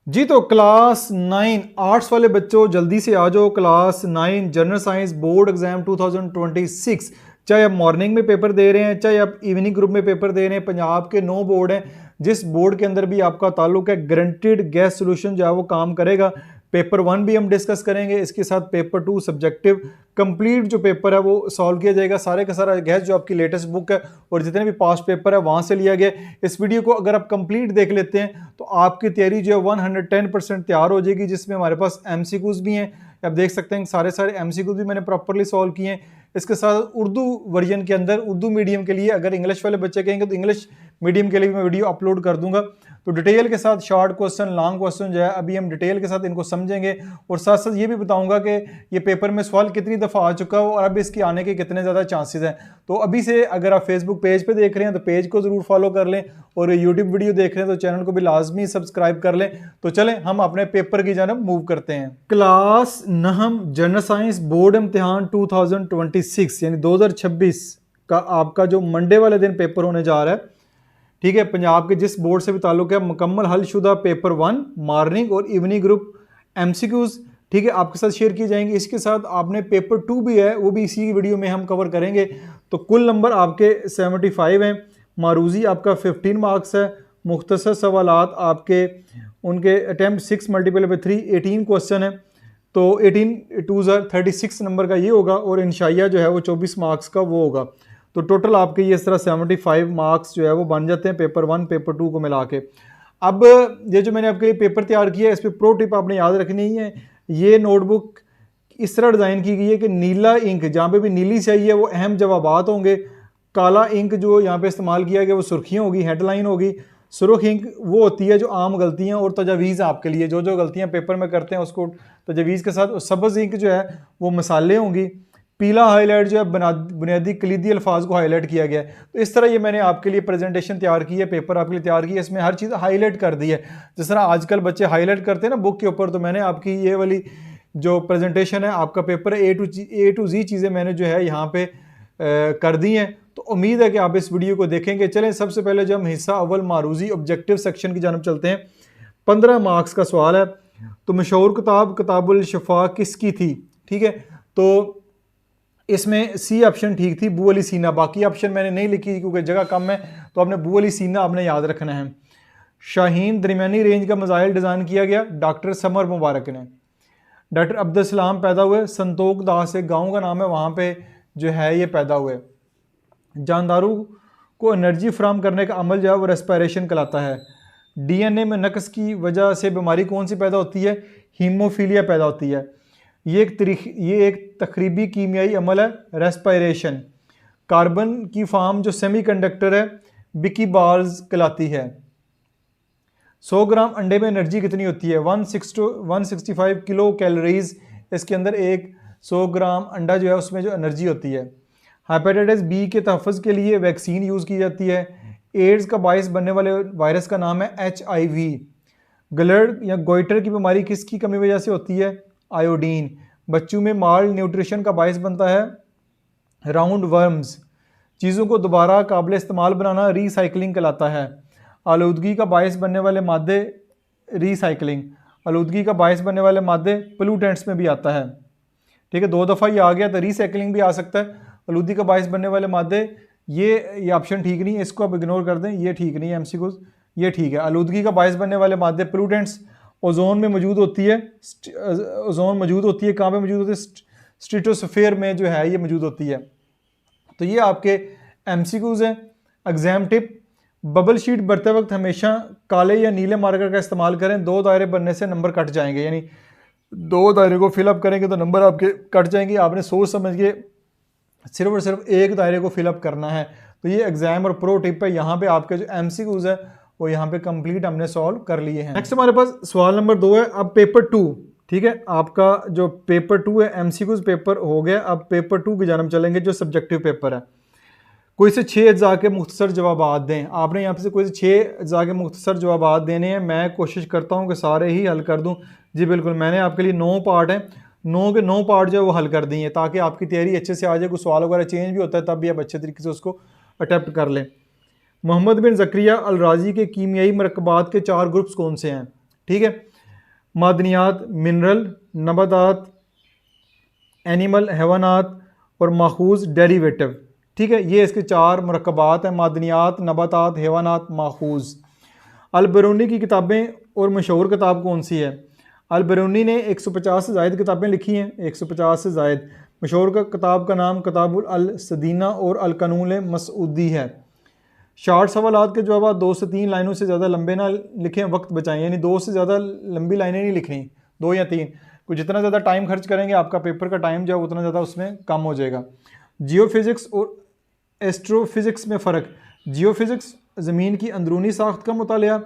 जी तो class 9 arts वाले बच्चों जल्दी से आ जाओ। Class 9 general science board exam 2026, चाहे आप मॉर्निंग में पेपर दे रहे हैं चाहे आप इवनिंग ग्रुप में पेपर दे रहे हैं, पंजाब के 9 बोर्ड हैं। जिस बोर्ड के अंदर भी आपका ताल्लुक है, गारंटीड गैस सॉल्यूशन जो है वो काम करेगा। पेपर 1 भी हम डिस्कस करेंगे, इसके साथ पेपर 2 सब्जेक्टिव कंप्लीट जो पेपर है वो सॉल्व किया जाएगा। सारे का सारा गैस जो आपकी लेटेस्ट बुक है और जितने भी पास्ट पेपर है वहां से लिया गया। इस वीडियो को अगर आप कंप्लीट देख लेते हैं तो आपकी तैयारी जो है 110% तैयार हो जाएगी, जिसमें हमारे पास एमसीक्यूज भी हैं। आप देख सकते हैं सारे सारे एमसीक्यूज भी मैंने प्रॉपरली सॉल्व किए हैं। इसके साथ उर्दू वर्जन के अंदर उर्दू मीडियम के लिए, अगर इंग्लिश वाले बच्चे कहेंगे तो इंग्लिश मीडियम के लिए भी मैं वीडियो अपलोड कर दूंगा। तो डिटेल के साथ शॉर्ट क्वेश्चन लॉन्ग क्वेश्चन जो है अभी हम डिटेल के साथ इनको समझेंगे, और साथ साथ ये भी बताऊंगा कि ये पेपर में सवाल कितनी दफ़ा आ चुका है और अब इसके आने के कितने ज़्यादा चांसेस हैं। तो अभी से अगर आप फेसबुक पेज पे देख रहे हैं तो पेज को ज़रूर फॉलो कर लें, और यूट्यूब वीडियो देख रहे हैं तो चैनल को भी लाजमी सब्सक्राइब कर लें। तो चलें हम अपने पेपर की जानब मूव करते हैं। क्लास 9 जनरल साइंस बोर्ड इम्तिहान 2026 यानी 2026 का आपका जो मंडे वाले दिन पेपर होने जा रहा है, ठीक है। पंजाब के जिस बोर्ड से भी ताल्लुक है, मुकम्मल हलशुदा पेपर 1 मॉर्निंग और इवनिंग ग्रुप एमसीक्यूज, ठीक है, आपके साथ शेयर की जाएंगे। इसके साथ आपने पेपर 2 भी है, वो भी इसी वीडियो में हम कवर करेंगे। तो कुल नंबर आपके 75 हैं। मारूजी आपका 15 मार्क्स है। मुख्तसर सवालात आपके उनके अटैम्प्ट 6 मल्टीपल पे 3 18 क्वेश्चन है। तो 18 2 36 नंबर का ये होगा, और इंशाइया जो है वो 24 मार्क्स का वो होगा। तो टोटल आपके ये इस तरह 75 मार्क्स जो है वो बन जाते हैं पेपर 1 पेपर 2 को मिला के। अब ये जो मैंने आपके लिए पेपर तैयार किया है, इस पर प्रो टिप आपने याद रखनी है। ये नोटबुक इस तरह डिज़ाइन की गई है कि नीला इंक जहाँ पे भी नीली स्याही है वो अहम जवाबात होंगे। काला इंक जो यहाँ पे इस्तेमाल किया गया वो सुर्खियाँ होगी, हेडलाइन होगी। सुर्ख इंक वो होती है जो आम गलतियाँ और तजावीज़ आपके लिए, जो जो गलतियाँ पेपर में करते हैं उसको तजावीज़ के साथ। सब्ज़ इंक जो है वो मसाले होंगी। पीला हाईलाइट जो है बुनियादी कलीदी अल्फाज को हाईलाइट किया गया है। तो इस तरह ये मैंने आपके लिए प्रेजेंटेशन तैयार की है, पेपर आपके लिए तैयार किया है। इसमें हर चीज़ हाईलाइट कर दी है, जिस तरह आजकल बच्चे हाईलाइट करते हैं ना बुक के ऊपर। तो मैंने आपकी ये वाली जो प्रेजेंटेशन है, आपका पेपर ए टू जी चीज़ें मैंने जो है यहाँ पे कर दी हैं। तो उम्मीद है कि आप इस वीडियो को देखेंगे। चलें सबसे पहले जो हम हिस्सा अव्वल मारूजी ऑब्जेक्टिव सेक्शन की जानब चलते हैं। 15 मार्क्स का सवाल है। तो मशहूर किताब किताबुल शफा किसकी थी, ठीक है। तो इसमें सी ऑप्शन ठीक थी, बू अली सीना। बाकी ऑप्शन मैंने नहीं लिखी क्योंकि जगह कम है, तो आपने बू अली सीना आपने याद रखना है। शाहीन दरमियानी रेंज का मिसाइल डिज़ाइन किया गया डॉक्टर समर मुबारक ने। डॉक्टर अब्दुल सलाम पैदा हुए संतोख दास, एक गाँव का नाम है, वहाँ पे जो है ये पैदा हुए। जानदारों को एनर्जी फ्राहम करने का अमल जो है वो रेस्पिरेशन कहलाता है। डीएनए में नक्स की वजह से बीमारी कौन सी पैदा होती है, हीमोफीलिया पैदा होती है। ये एक तकरीबी कीमियाई अमल है, रेस्पिरेशन। कार्बन की फार्म जो सेमीकंडक्टर है बिकी बार्स कहलाती है। 100 ग्राम अंडे में एनर्जी कितनी होती है, 165 किलो कैलोरीज इसके अंदर एक 100 ग्राम अंडा जो है उसमें जो एनर्जी होती है। हेपेटाइटिस बी के तहफ़्फ़ुज़ के लिए वैक्सीन यूज़ की जाती है। एड्स का बायस बनने वाले वायरस का नाम है HIV। गलर्ड या गोइटर की बीमारी किसकी कमी वजह से होती है, आयोडीन। बच्चों में माल न्यूट्रिशन का बायस बनता है राउंड वर्म्स। चीज़ों को दोबारा काबिल इस्तेमाल बनाना रीसाइकलिंग कहलाता है। आलूदगी का बायस बनने वाले मादे रीसाइकलिंग। आलूदगी का बायस बनने वाले मादे पोल्यूटेंट्स में भी आता है, ठीक है। 2 दफ़ा ये आ गया तो रीसाइकलिंग भी आ सकता है। आलूदगी का बायस बनने वाले मादे, ये ऑप्शन ठीक नहीं है, इसको आप इग्नोर कर दें, ये ठीक नहीं है। एमसीक्यूज ये ठीक है। आलूदगी का बायस बनने वाले मादे पोल्यूटेंट्स ओजोन में मौजूद होती है। ओजोन मौजूद होती है, कहाँ पे मौजूद होती है, स्ट्रेटोस्फीयर में जो है ये मौजूद होती है। तो ये आपके एमसीक्यूज हैं। एग्जाम टिप, बबल शीट भरते वक्त हमेशा काले या नीले मार्कर का इस्तेमाल करें। 2 दायरे बनने से नंबर कट जाएंगे, यानी 2 दायरे को फिलअप करेंगे तो नंबर आपके कट जाएंगे। आपने सोच समझ के सिर्फ और सिर्फ एक दायरे को फिलअप करना है। तो ये एग्जाम और प्रो टिप है। यहाँ पे आपके जो एमसीक्यूज है वो यहाँ पे कंप्लीट हमने सॉल्व कर लिए हैं। नेक्स्ट हमारे पास सवाल नंबर 2 है। अब पेपर 2, ठीक है, आपका जो पेपर 2 है एमसीक्यूज पेपर हो गया। अब पेपर 2 की जानब चलेंगे जो सब्जेक्टिव पेपर है। कोई से 6 अज्जा के मुख्तसर जवाब दें। आपने यहाँ पे से कोई से 6 अज्जा के मुख्तसर जवाब देने हैं। मैं कोशिश करता हूँ कि सारे ही हल कर दूँ। जी बिल्कुल, मैंने आपके लिए 9 पार्ट हैं, 9 के 9 पार्ट जो है वो हल कर दिए ताकि आपकी तैयारी अच्छे से आ जाए। कुछ सवाल वगैरह चेंज भी होता है तब भी आप अच्छे तरीके से उसको अटैम्प्ट कर लें। मोहम्मद बिन ज़करिया अल राज़ी के कीमियाई मरकबात के 4 ग्रुप्स कौन से हैं, ठीक है। मादनियात मिनरल, नबातात एनिमल हैवानात और माखूज डेरिवेटिव। ठीक है, ये इसके 4 मरकबात हैं, मादनियात, नबातात, हैवानात, माखूज। अल-बिरूनी की किताबें और मशहूर किताब कौन सी है? अल-बिरूनी ने 150 से ज़ायद किताबें लिखी हैं, 150 से ज़ायद। मशहूर किताब का नाम किताबुल अल-सदीना और अल-कनून मसऊदी है। शार्ट सवालात के जवाब 2 से 3 लाइनों से ज़्यादा लंबे ना लिखें, वक्त बचाएं, यानी 2 से ज़्यादा लंबी लाइनें नहीं लिखनी, 2 या 3। कुछ जितना ज़्यादा टाइम खर्च करेंगे आपका पेपर का टाइम जो है उतना ज़्यादा उसमें कम हो जाएगा। जियोफिज़िक्स और एस्ट्रोफिज़िक्स में फ़र्क। जियोफिज़िक्स ज़मीन की अंदरूनी साख्त का मुतालिया,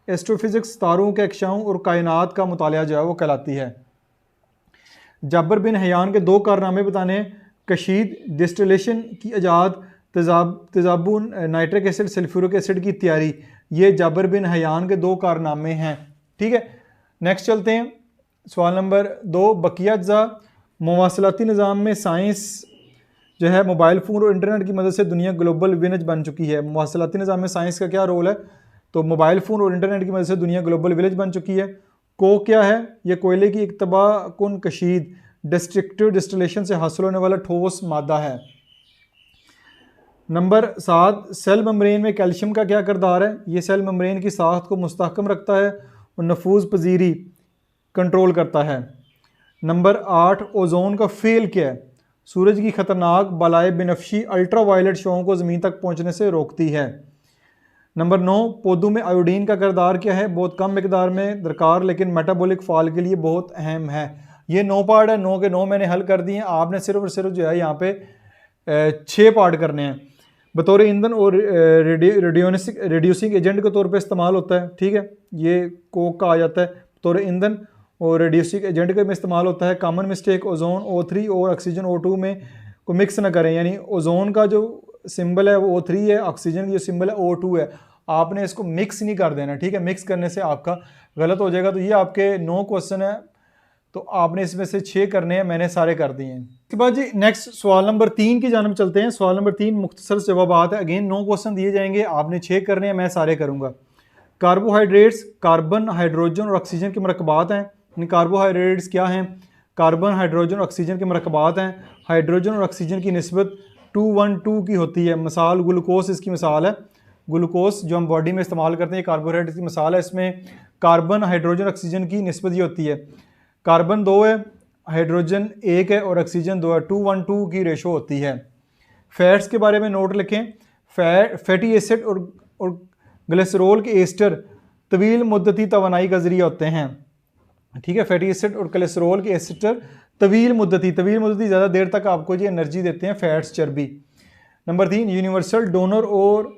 एस्ट्रोफिज़िक्स तारों के अक्षाओं और कायनात का मुतालिया जो है वो कहलाती है। जाबर बिन हयान के 2 कारनामे बताने। कशीद डिस्टिलेशन की इजाद, तेज़ाबु नाइट्रिक एसिड सल्फ्यूरिक एसिड की तैयारी, ये जाबर बिन हयान के 2 कारनामे हैं। ठीक है, नेक्स्ट चलते हैं। सवाल नंबर 2, बकिया अज्जा। मवासलाती निज़ाम में साइंस जो है मोबाइल फ़ोन और इंटरनेट की मदद से दुनिया ग्लोबल विलेज बन चुकी है। मवासलाती निज़ाम में साइंस का क्या रोल है? तो मोबाइल फ़ोन और इंटरनेट की मदद से दुनिया ग्लोबल विलेज बन चुकी है। कोक क्या है? ये कोयले की एक तबाहकुन कशीद डिस्ट्रक्टिव डिस्टिलेशन से हासिल होने वाला ठोस मादा है। नंबर 7, सेल मेम्ब्रेन में कैल्शियम का क्या किरदार है? ये सेल मेम्ब्रेन की साख्त को मुस्तहकम रखता है और नफूज पजीरी कंट्रोल करता है। नंबर 8, ओजोन का फेल क्या है? सूरज की खतरनाक बलाए बिनफशी अल्ट्रा वायलेट शों को ज़मीन तक पहुंचने से रोकती है। नंबर 9, पौधों में आयोडीन का किरदार क्या है? बहुत कम मिकदार में दरकार, लेकिन मेटाबॉलिक फाल के लिए बहुत अहम है। ये 9 पार्ट है, 9 के 9 मैंने हल कर दिए हैं। आपने सिर्फ और सिर्फ जो है यहाँ पे 6 पार्ट करने हैं। बतौर ईंधन और रिड्यूसिंग एजेंट के तौर पे इस्तेमाल होता है। ठीक है, ये कोक का आ जाता है बतौर ईंधन और रिड्यूसिंग एजेंट के में इस्तेमाल होता है। कॉमन मिस्टेक, ओजोन O3 और ऑक्सीजन O2 में को मिक्स ना करें, यानी ओजोन का जो सिंबल है वो O3 है, ऑक्सीजन की जो सिंबल है O2 है। आपने इसको मिक्स नहीं कर देना। ठीक है, मिक्स करने से आपका गलत हो जाएगा। तो ये आपके 9 क्वेश्चन है, तो आपने इसमें से 6 करने हैं, मैंने सारे कर दिए हैं। इसके बाद जी नेक्स्ट सवाल नंबर 3 की जानब चलते हैं। सवाल नंबर 3 मुख्तसर जवाबात है। अगेन 9 क्वेश्चन दिए जाएंगे, आपने 6 करने हैं, मैं सारे करूंगा। कार्बोहाइड्रेट्स कार्बन, हाइड्रोजन और ऑक्सीजन के मरकबात हैं। कार्बोहाइड्रेट्स क्या हैं? कार्बन, हाइड्रोजन और ऑक्सीजन के मरकबात हैं। हाइड्रोजन और ऑक्सीजन की निस्बत 2:1:2 की होती है। मिसाल ग्लूकोस इसकी मिसाल है। ग्लूकोस जो हम बॉडी में इस्तेमाल करते हैं कार्बोहाइड्रेट की मिसाल है। इसमें कार्बन, हाइड्रोजन, ऑक्सीजन की निस्बत ये होती है, कार्बन 2 है, हाइड्रोजन 1 है और ऑक्सीजन 2 है। 2:1:2 की रेशो होती है। फैट्स के बारे में नोट लिखें। फैटी एसिड और ग्लिसरॉल के एस्टर तवील मुद्दती तवानाई का जरिया होते हैं। ठीक है, फैटी एसिड और कोलेस्ट्रॉल के एस्टर तवील मुद्दती ज़्यादा देर तक आपको ये एनर्जी देते हैं, फैट्स, चर्बी। नंबर 3, यूनिवर्सल डोनर और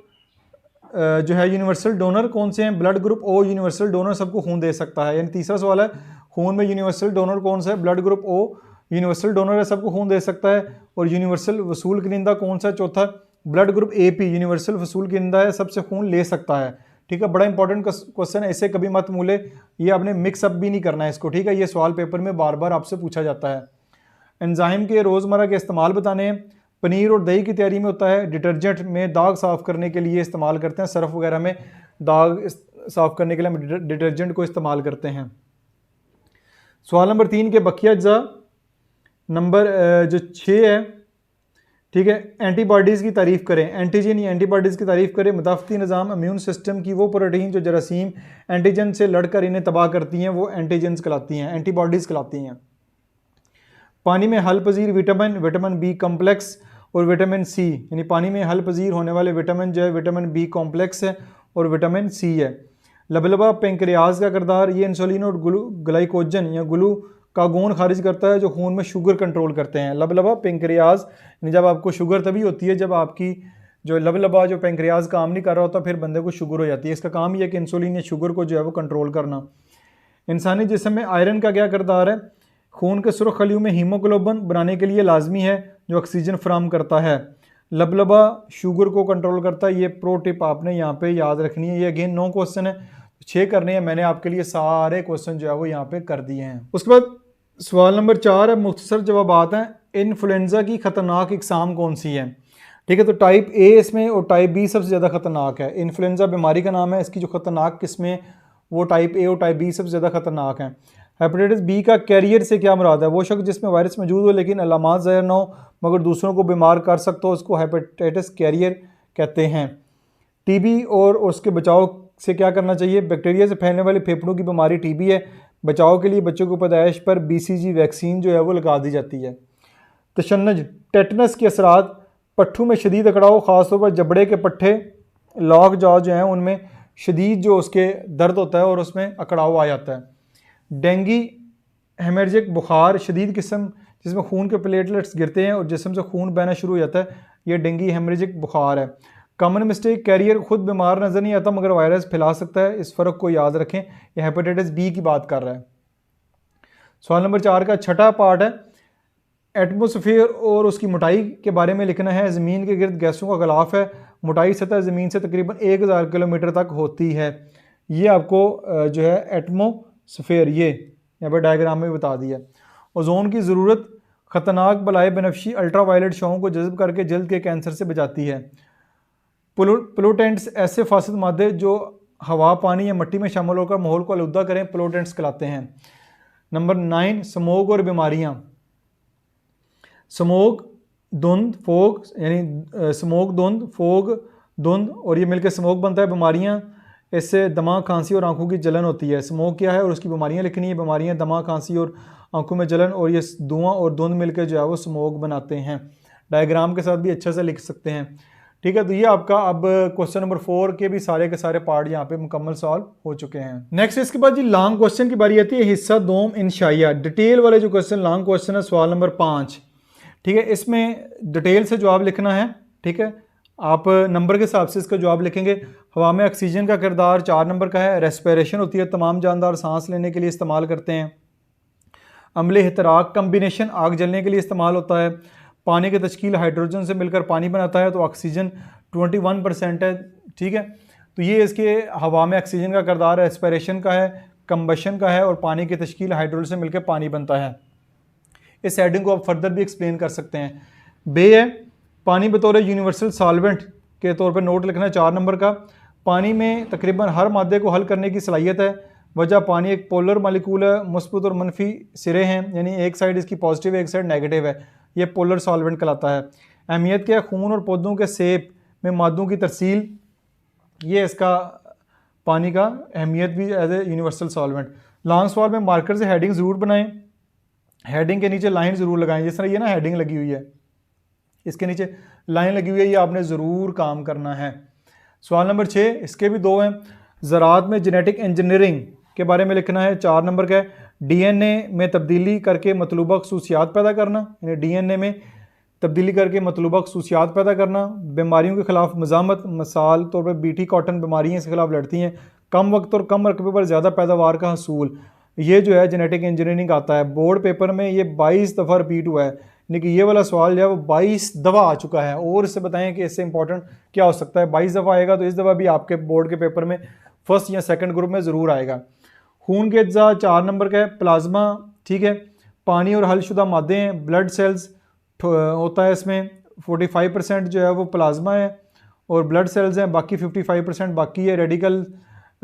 जो है यूनिवर्सल डोनर कौन से हैं? Blood group O universal donor सबको खून दे सकता है। यानी तीसरा सवाल है, खून में यूनिवर्सल डोनर कौन सा है? Blood group O universal donor है, सबको खून दे सकता है। और यूनिवर्सल वसूल कनिंदा कौन सा? चौथा ब्लड ग्रुप AP यूनिवर्सल वसूल कनिंदा है, सबसे खून ले सकता है। ठीक है, बड़ा इंपॉर्टेंट क्वेश्चन है, इसे कभी मत भूले। ये आपने मिक्सअप भी नहीं करना है इसको। ठीक है, ये सवाल पेपर में बार बार आपसे पूछा जाता है। एंजाइम के रोज़मर्रा के इस्तेमाल बताने हैं। पनीर और दही की तैयारी में होता है। डिटर्जेंट में दाग साफ़ करने के लिए इस्तेमाल करते हैं। सर्फ वगैरह में दाग साफ़ करने के लिए हम डिटर्जेंट को इस्तेमाल करते हैं। सवाल नंबर 3 के बकिया अज्जा नंबर जो 6 है, ठीक है, एंटीबॉडीज़ की तारीफ़ करें। एंटीजन या एंटीबॉडीज़ की तारीफ़ करें। मुदाफ़ती निज़ाम, इम्यून सिस्टम की वो प्रोटीन जो जरासीम एंटीजन से लड़कर इन्हें तबाह करती हैं, वो एंटीजन्स कहलाती हैं, एंटीबॉडीज़ कहलाती हैं। पानी में हल पजीर विटामिन, विटामिन B कॉम्प्लेक्स और विटामिन C, यानी पानी में हल पजीर होने वाले विटामिन जो है विटामिन B कॉम्प्लेक्स है और विटामिन C है। लबलबा पेंक्रियाज का किरदार, ये इंसुलिन और ग्लाइकोजन या ग्लूकागोन खारिज करता है जो खून में शुगर कंट्रोल करते हैं। लबलबा पेंक्रियाज, यानी जब आपको शुगर तभी होती है जब आपकी जो लबलबा जो पेंक्रियाज काम नहीं कर रहा होता, फिर बंदे को शुगर हो जाती है। इसका काम ही है कि इंसुलिन या शुगर को जो है वो कंट्रोल करना। इंसानी जिस्म में आयरन का क्या किरदार है? खून के सुर्ख खलियों में हीमोग्लोबिन बनाने के लिए लाजमी है, जो ऑक्सीजन फराहम करता है। लबलबा शुगर को कंट्रोल करता है। ये प्रो टिप आपने यहाँ पे याद रखनी है। ये अगेन 9 क्वेश्चन है, 6 करने हैं, मैंने आपके लिए सारे क्वेश्चन जो है वो यहाँ पे कर दिए हैं। उसके बाद सवाल नंबर 4 है, मुख्तसर जवाबात हैं। इन्फ्लुएंजा की खतरनाक इकसाम कौन सी है? ठीक है, तो टाइप A इसमें और टाइप B सबसे ज़्यादा खतरनाक है। इन्फ्लुएंजा बीमारी का नाम है, इसकी जो खतरनाक किस्में वो टाइप ए और टाइप बी सबसे ज़्यादा खतरनाक हैं। हेपेटाइटिस बी का कैरियर से क्या मुराद है? वो शख्स जिसमें वायरस मौजूद हो लेकिन अलामात ज़ाहिर ना हो मगर दूसरों को बीमार कर सकता हो, उसको हेपेटाइटिस कैरियर कहते हैं। टीबी और उसके बचाव से क्या करना चाहिए? बैक्टीरिया से फैलने वाली फेफड़ों की बीमारी टीबी है, बचाव के लिए बच्चों को पैदाइश पर बीसीजी वैक्सीन जो है वो लगा दी जाती है। तशन्नुज टेटनस के असरात, पट्ठों में शदीद अकड़ाव, ख़ासतौर पर जबड़े के पट्ठे लॉक जॉ जो हैं उनमें शदीद जो उसके दर्द होता है और उसमें अकड़ाव आ जाता है। डेंगी हेमरेजिक बुखार शदीद किस्म जिसमें खून के प्लेटलेट्स गिरते हैं और जिस्म से खून बहना शुरू हो जाता है, यह डेंगी हेमरेजिक बुखार है। कॉमन मिस्टेक, कैरियर खुद बीमार नज़र नहीं आता मगर वायरस फैला सकता है, इस फ़र्क को याद रखें। यह हेपेटाइटिस बी की बात कर रहा है। सवाल नंबर 4 का छठा पार्ट है एटमोसफियर और उसकी मोटाई के बारे में लिखना है। ज़मीन के गिर्द गैसों का गिलाफ है, मोटाई सतह ज़मीन से तकरीबन 1000 किलोमीटर तक होती है। ये आपको जो है एटमोसफियर ये यहाँ पर डायग्राम में बता दिया। ओजोन की ज़रूरत, ख़तरनाक बलाए बनफशी अल्ट्रावायलेट शॉओं को जज़ब करके जल्द के कैंसर से बचाती है। पोलूटेंट्स ऐसे फासिद मादे जो हवा, पानी या मिट्टी में शामिल होकर माहौल को आलूदा करें, पोलूटेंट्स कहलाते हैं। नंबर 9 स्मोक और बीमारियाँ। स्मोक, धुंध, फोग यानी स्मोक, धुंध, फोग, धुंध और ये मिलकर स्मोक बनता है। बीमारियाँ, इससे दमा, खांसी और आंखों की जलन होती है। स्मोक क्या है और उसकी बीमारियाँ लिखनी है। बीमारियाँ दमा, खांसी और आंखों में जलन और ये धुआं और धुंध मिलकर जो है वो स्मोक बनाते हैं। डायग्राम के साथ भी अच्छे से लिख सकते हैं। ठीक है, तो ये आपका अब क्वेश्चन नंबर 4 के भी सारे के सारे पार्ट यहाँ पे मुकम्मल सॉल्व हो चुके हैं। नेक्स्ट इसके बाद जी लॉन्ग क्वेश्चन की बारी आती है। हिस्सा दोम इंशाइया, डिटेल वाले जो क्वेश्चन लॉन्ग क्वेश्चन है, सवाल नंबर 5। ठीक है, इसमें डिटेल से जवाब लिखना है। ठीक है, आप नंबर के हिसाब से इसका जवाब लिखेंगे। हवा में ऑक्सीजन का किरदार 4 नंबर का है। रेस्पिरेशन होती है, तमाम जानदार सांस लेने के लिए इस्तेमाल करते हैं। अम्ल एहतराक कम्बिनेशन आग जलने के लिए इस्तेमाल होता है। पानी की तश्कील हाइड्रोजन से मिलकर पानी बनाता है, तो ऑक्सीजन 21% है। ठीक है, तो ये इसके हवा में ऑक्सीजन का किरदार रेस्पिरेशन का है, कंबशन का है और पानी की तश्कील हाइड्रोजन से मिलकर पानी बनता है। इस हेडिंग को आप फर्दर भी एक्सप्लेन कर सकते हैं। बे है, पानी बतौर यूनिवर्सल सॉल्वेंट के तौर पर नोट लिखना है 4 नंबर का। पानी में तकरीबन हर मादे को हल करने की सलाहियत है। वजह, पानी एक पोलर मालिकूल है, मुस्बत और मनफी सिरे हैं, यानी एक साइड इसकी पॉजिटिव है एक साइड नेगेटिव है। ये पोलर सॉल्वेंट कहलाता है। अहमियत क्या है? खून और पौधों के सेब में मादों की तरसील, ये इसका पानी का अहमियत भी as a universal solvent. Long सवाल में मार्कर से हेडिंग ज़रूर बनाएं, हेडिंग के नीचे लाइन ज़रूर लगाएं। जिस तरह ये ना हेडिंग लगी हुई है, इसके नीचे लाइन लगी हुई है, ये आपने ज़रूर काम करना है। सवाल नंबर 6, इसके भी 2 हैं। ज़राअत में जेनेटिक इंजीनियरिंग के बारे में लिखना है, 4 नंबर का है। डीएनए में तब्दीली करके मतलूबा खसूसियात पैदा करना, यानी डीएनए में तब्दीली करके मतलूबा खसूसियात पैदा करना। बीमारियों के खिलाफ मज़ामत, मिसाल तौर पर बीटी कॉटन बीमारियाँ इसके खिलाफ लड़ती हैं। कम वक्त और कम रकबे पर ज़्यादा पैदावार का हसूल, ये जो है जेनेटिक इंजीनियरिंग आता है। बोर्ड पेपर में ये 22 दफ़ा रिपीट हुआ है, लेकिन ये वाला सवाल जो है वो 22 दफ़ा आ चुका है। और इससे बताएं कि इससे इंपॉर्टेंट क्या हो सकता है। 22 दफ़ा आएगा तो इस दफ़ा भी आपके बोर्ड के पेपर में फर्स्ट या सेकंड ग्रुप में ज़रूर आएगा। खून के अज्जा 4 नंबर का है। प्लाज्मा, ठीक है, पानी और हलशुदा मादे हैं। ब्लड सेल्स होता है, इसमें 45% जो है वो प्लाज्मा है और ब्लड सेल्स हैं, बाकी 55% बाकी है। रेडिकल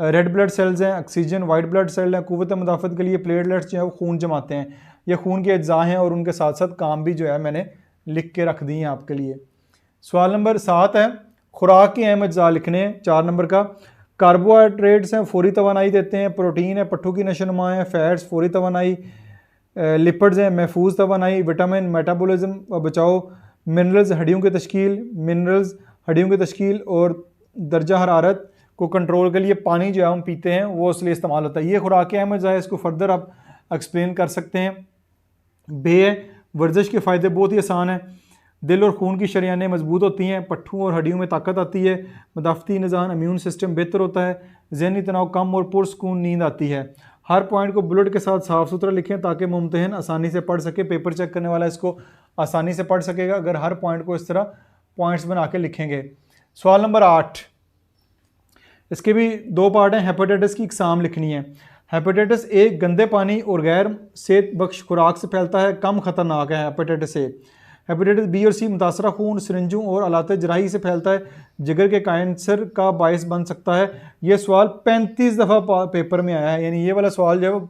रेड ब्लड सेल्स हैं, ऑक्सीजन, वाइट ब्लड सेल हैं। क़ुव्वत मुदाफ़त के लिए प्लेटलेट्स जो है वो खून जमाते हैं। ये खून के अज्जा हैं और उनके साथ साथ काम भी जो है मैंने लिख के रख दी हैं आपके लिए। सवाल नंबर 7 है, खुराक के अहम अज्जा लिखने हैं, 4 नंबर का। कार्बोहाइड्रेट्स हैं, फौरी तवानाई देते हैं। प्रोटीन है, पट्ठों की नशोनुमा है। फैट्स, फौरी तवानाई। लिपिड्स हैं, महफूज तवानाई। विटामिन, मेटाबॉलिज्म व बचाओ। मिनरल्स, हड्डियों की तश्कील। मिनरल्स, हड्डियों की तश्कील और दर्जा हरारत को कंट्रोल के लिए पानी जो है हम पीते हैं वो इसलिए इस्तेमाल होता है। ये खुराक के अहम अज्जा है, इसको फर्दर आप एक्सप्लेन कर सकते हैं। बे, वर्जिश के फ़ायदे बहुत ही आसान है। दिल और खून की शरियानें मजबूत होती हैं। पट्ठों और हड्डियों में ताकत आती है। मदाफ़ती निज़ाम, इम्यून सिस्टम बेहतर होता है। ज़हनी तनाव कम और पुरसकून नींद आती है। हर पॉइंट को बुलेट के साथ साफ़ सुथरा लिखें ताकि मुम्तहिन आसानी से पढ़ सके। पेपर चेक करने वाला इसको आसानी से पढ़ सकेगा अगर हर पॉइंट को इस तरह पॉइंट्स बना के लिखेंगे। सवाल नंबर 8, इसके भी 2 पार्ट हैं। हेपेटाइटिस की इकसाम लिखनी है। हेपेटाइटिस ए गंदे पानी और गैर सेहत बख्श खुराक से फैलता है, कम ख़तरनाक है हेपेटाइटिस ए। हेपेटाइटिस बी और सी मुतासरा खून सिरिंजों और आलात जराही से फैलता है, जिगर के कैंसर का बायस बन सकता है। ये सवाल 35 दफ़ा पेपर में आया है, यानी ये वाला सवाल जो है वो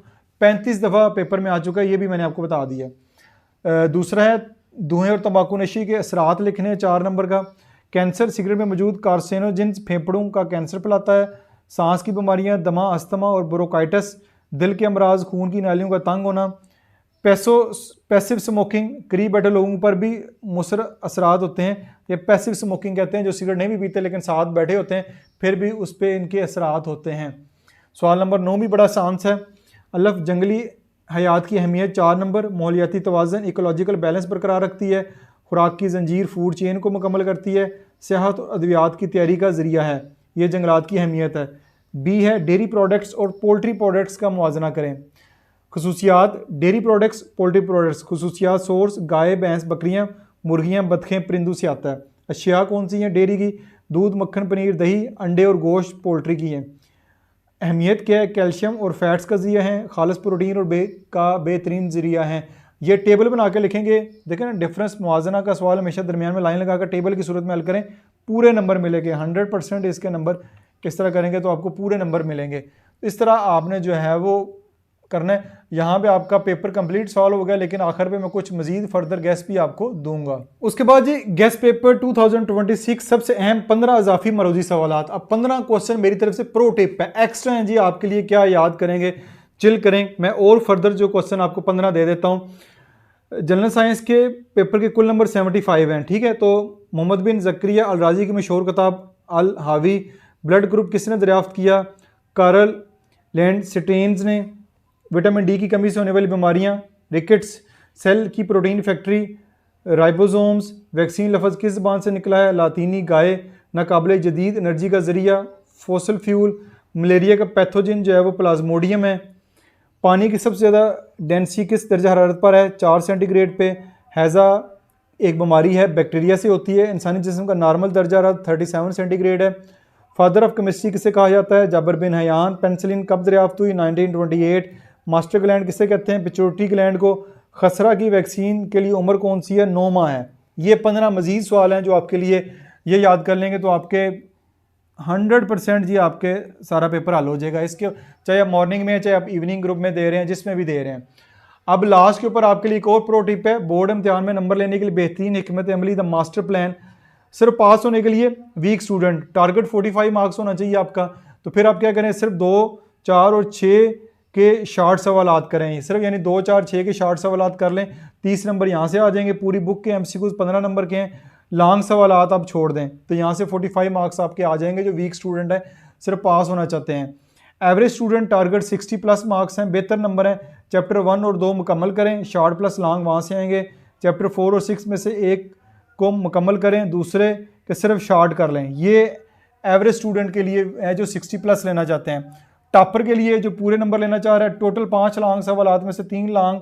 35 दफ़ा पेपर में आ चुका है, ये भी मैंने आपको बता दिया। दूसरा है धुएं और तंबाकू नशी के असरात लिखने हैं 4 नंबर का। कैंसर सिगरेट में मौजूद कार्सिनोजिन फेफड़ों का कैंसर फैलाता है। सांस की बीमारियां, दमा, अस्थमा और ब्रोंकाइटिस, दिल के अमराज, खून की नालियों का तंग होना। पैसिव स्मोकिंग, करीब बैठे लोगों पर भी मुसर असरात होते हैं। ये पैसिव स्मोकिंग कहते हैं, जो सिगरेट नहीं भी पीते लेकिन साथ बैठे होते हैं फिर भी उस पर इनके असरात होते हैं। सवाल नंबर 9 भी बड़ा आसान है। अलफ जंगली हयात की अहमियत 4 नंबर। माहौलियाती तवाज़न इकोलॉजिकल बैलेंस बरकरार रखती है। खुराक की जंजीर फूड चेन को मुकम्मल करती है। सेहत और अद्वियात की तैयारी का ज़रिया है। ये जंगलात की अहमियत है। बी है डेयरी प्रोडक्ट्स और पोल्ट्री प्रोडक्ट्स का मुआजना करें। खसूसियात डेयरी प्रोडक्ट्स, पोल्ट्री प्रोडक्ट्स। खसूसियात सोर्स गाय, भैंस, बकरियाँ, मुर्गियाँ, बतखें, परिंदों से आता है। अशिया कौन सी हैं डेयरी की? दूध, मक्खन, पनीर, दही, अंडे और गोश्त पोल्ट्री की हैं। अहमियत क्या है? कैल्शियम और फैट्स का ज़रिया है, खालिस प्रोटीन और का बेहतरीन ज़रिया है। ये टेबल बना के लिखेंगे, देखें ना डिफरेंस। मुआजना का सवाल हमेशा दरमियान में लाइन लगाकर टेबल की सूरत में हल करें, पूरे नंबर मिलेंगे। 100% इसके नंबर किस तरह करेंगे तो आपको पूरे नंबर मिलेंगे। इस तरह आपने जो है वो करना है। यहाँ पे आपका पेपर कंप्लीट सॉल्व हो गया, लेकिन आखिर पे मैं कुछ मजीद फर्दर गेस भी आपको दूंगा। उसके बाद जी गेस पेपर 2026 सबसे अहम 15 इजाफी मरोजी सवालात। अब 15 क्वेश्चन मेरी तरफ से प्रो टिप है, एक्स्ट्रा हैं जी आपके लिए। क्या याद करेंगे, चिल करें, मैं और फर्दर जो क्वेश्चन आपको 15 दे देता हूँ। जनरल साइंस के पेपर के कुल नंबर 75 हैं, ठीक है। तो मोहम्मद बिन जकरिया अल राजी की मशहूर किताब अल हावी। ब्लड ग्रुप किसने दरियाफ्त किया? कार्ल लैंडस्टेन्स ने। विटामिन डी की कमी से होने वाली बीमारियां, रिकेट्स। सेल की प्रोटीन फैक्ट्री, राइबोसोम्स। वैक्सीन लफ्ज़ किस ज़बान से निकला है? लातीनी। गाय। नाकाबिल जदीद एनर्जी का ज़रिया, फॉसिल फ्यूल। मलेरिया का पैथोजन जो है वो प्लाज्मोडियम है। पानी की सबसे ज़्यादा डेंसिटी किस दर्जा हरारत पर है? 4 सेंटीग्रेड पे। हैज़ा एक बीमारी है, बैक्टीरिया से होती है। इंसानी जिस्म का नॉर्मल दर्जा हरारत 37 सेंटीग्रेड है। फादर ऑफ केमिस्ट्री किसे कहा जाता है? जाबर बिन हयान। पेंसिलिन कब दरियाफ्त हुई? 1928। मास्टर ग्लैंड किसे कहते हैं? पिट्यूटरी ग्लैंड को। खसरा की वैक्सीन के लिए उम्र कौन सी है? 9 माह है। ये 15 मजीद सवाल हैं जो आपके लिए, ये याद कर लेंगे तो आपके 100% जी आपके सारा पेपर हल हो जाएगा। इसके चाहे आप मॉर्निंग में, चाहे आप इवनिंग ग्रुप में दे रहे हैं, जिसमें भी दे रहे हैं। अब लास्ट के ऊपर आपके लिए एक और प्रो टिप है। बोर्ड इम्तिहान में नंबर लेने के लिए बेहतरीन हिकमत अमली, द मास्टर प्लान। सिर्फ पास होने के लिए वीक स्टूडेंट, टारगेट 45 मार्क्स होना चाहिए आपका। तो फिर आप क्या करें, सिर्फ 2, 4 और 6 के शार्ट सवालात करें, सिर्फ यानी 2, 4, 6 के शार्ट सवालात कर लें। 30 नंबर यहाँ से आ जाएंगे। पूरी बुक के MCQs 15 नंबर के हैं। लॉन्ग सवालात आप छोड़ दें तो यहाँ से 45 मार्क्स आपके आ जाएंगे। जो वीक स्टूडेंट है, सिर्फ पास होना चाहते हैं। Average student target 60 plus marks हैं, बेहतर नंबर हैं। चैप्टर 1 और 2 मुकम्मल करें, शार्ट प्लस लॉन्ग वहाँ से आएंगे। चैप्टर 4 और 6 में से एक को मुकम्मल करें, दूसरे के सिर्फ शार्ट कर लें। ये एवरेज स्टूडेंट के लिए है जो 60 प्लस लेना चाहते हैं। टॉपर के लिए जो पूरे नंबर लेना चाह रहा है, टोटल 5 लॉन्ग सवालात में से 3 लॉन्ग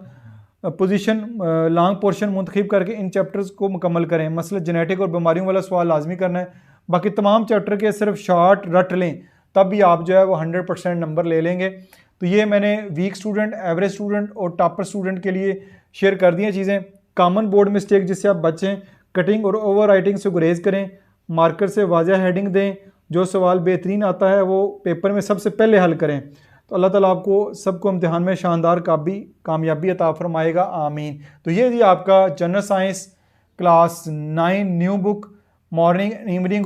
पोर्शन मुंतखब करके इन चैप्टर्स को मुकम्मल करें। मसला जेनेटिक और बीमारियों वाला सवाल लाजमी करना है। बाकी तमाम चैप्टर के सिर्फ शार्ट रट लें, तब भी आप जो है वो 100% नंबर ले लेंगे। तो ये मैंने वीक स्टूडेंट, एवरेज स्टूडेंट और टॉपर स्टूडेंट के लिए शेयर कर दी हैं चीज़ें। कॉमन बोर्ड मिस्टेक जिससे आप बचें, कटिंग और ओवर राइटिंग से गुरेज करें। मार्कर से वाज़ह हेडिंग दें। जो सवाल बेहतरीन आता है वो पेपर में सबसे पहले हल करें। तो अल्लाह ताला आपको सबको इम्तिहान में शानदार कामयाबी अता फरमाएगा, आमीन। तो ये जी आपका general science class 9 new book morning evening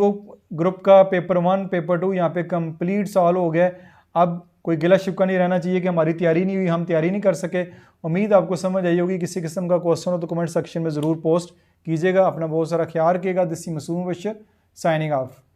group का पेपर 1 पेपर 2 यहाँ पे कंप्लीट सॉल्व हो गया। अब कोई गिला शिकवा नहीं रहना चाहिए कि हमारी तैयारी नहीं हुई, हम तैयारी नहीं कर सके। उम्मीद आपको समझ आई होगी। किसी किस्म का क्वेश्चन हो तो कमेंट सेक्शन में ज़रूर पोस्ट कीजिएगा। अपना बहुत सारा ख्याल रखिएगा। दिस इज मासूम बशीर साइनिंग ऑफ।